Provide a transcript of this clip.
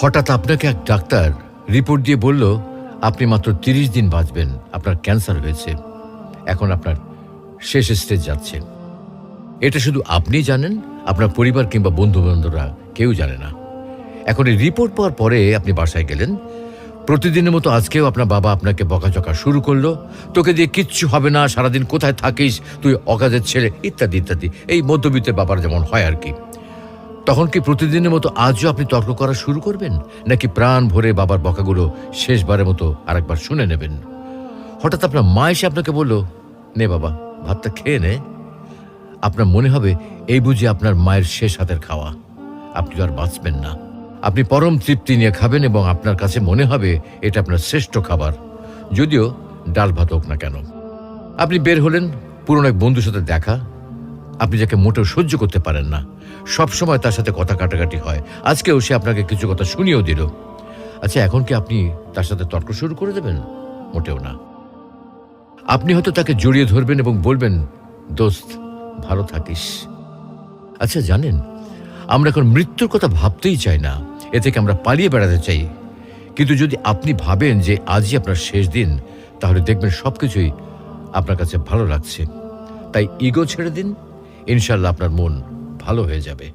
হঠাৎ আপনাকে এক ডাক্তার রিপোর্ট দিয়ে বলল আপনি মাত্র ৩০ দিন বাঁচবেন, আপনার ক্যান্সার হয়েছে, এখন আপনার শেষ স্টেজ যাচ্ছে। এটা শুধু আপনিই জানেন, আপনার পরিবার কিংবা বন্ধুবান্ধবরা কেউ জানে না। এখন এই রিপোর্ট পাওয়ার পরে আপনি বাসায় গেলেন। প্রতিদিনের মতো আজকেও আপনার বাবা আপনাকে বকাঝকা শুরু করলো, তোকে দিয়ে কিচ্ছু হবে না, সারাদিন কোথায় থাকিস তুই, অকাজের ছেলে, ইত্যাদি ইত্যাদি। এই মধ্যবিত্তের বাবার যেমন হয় আর কি। তখন কি প্রতিদিনের মতো আজও আপনি তর্ক করা শুরু করবেন, নাকি প্রাণ ভরে বাবার বকাগুলো শেষবারের মতো আরেকবার শুনে নেবেন? হঠাৎ আপনার মা এসে আপনাকে বলল, নে বাবা ভাতটা খেয়ে নে। আপনার মনে হবে এই বুঝি আপনার মায়ের শেষ হাতের খাওয়া, আপনি আর বাঁচবেন না। আপনি পরম তৃপ্তি নিয়ে খাবেন এবং আপনার কাছে মনে হবে এটা আপনার শ্রেষ্ঠ খাবার, যদিও ডাল ভাত হোক না কেন। আপনি বের হলেন, পুরনো এক বন্ধুর সাথে দেখা, আপনি যাকে মোটেও সহ্য করতে পারেন না, সবসময় তার সাথে কথা কাটাকাটি হয়, আজকেও সে আপনাকে কিছু কথা শুনিয়েও দিল। আচ্ছা, এখন কি আপনি তার সাথে তর্ক শুরু করে দেবেন? মোটেও না। আপনি হয়তো তাকে জড়িয়ে ধরবেন এবং বলবেন, দোস্ত ভালো থাকিস। আচ্ছা জানেন, আমরা এখন মৃত্যুর কথা ভাবতেই চাই না, এ থেকে আমরা পালিয়ে বেড়াতে চাই। কিন্তু যদি আপনি ভাবেন যে আজই আপনার শেষ দিন, তাহলে দেখবেন সবকিছুই আপনার কাছে ভালো লাগছে। তাই ইগো ছেড়ে দিন, ইনশাল্লাহ আপনার মন ভালো হয়ে যাবে।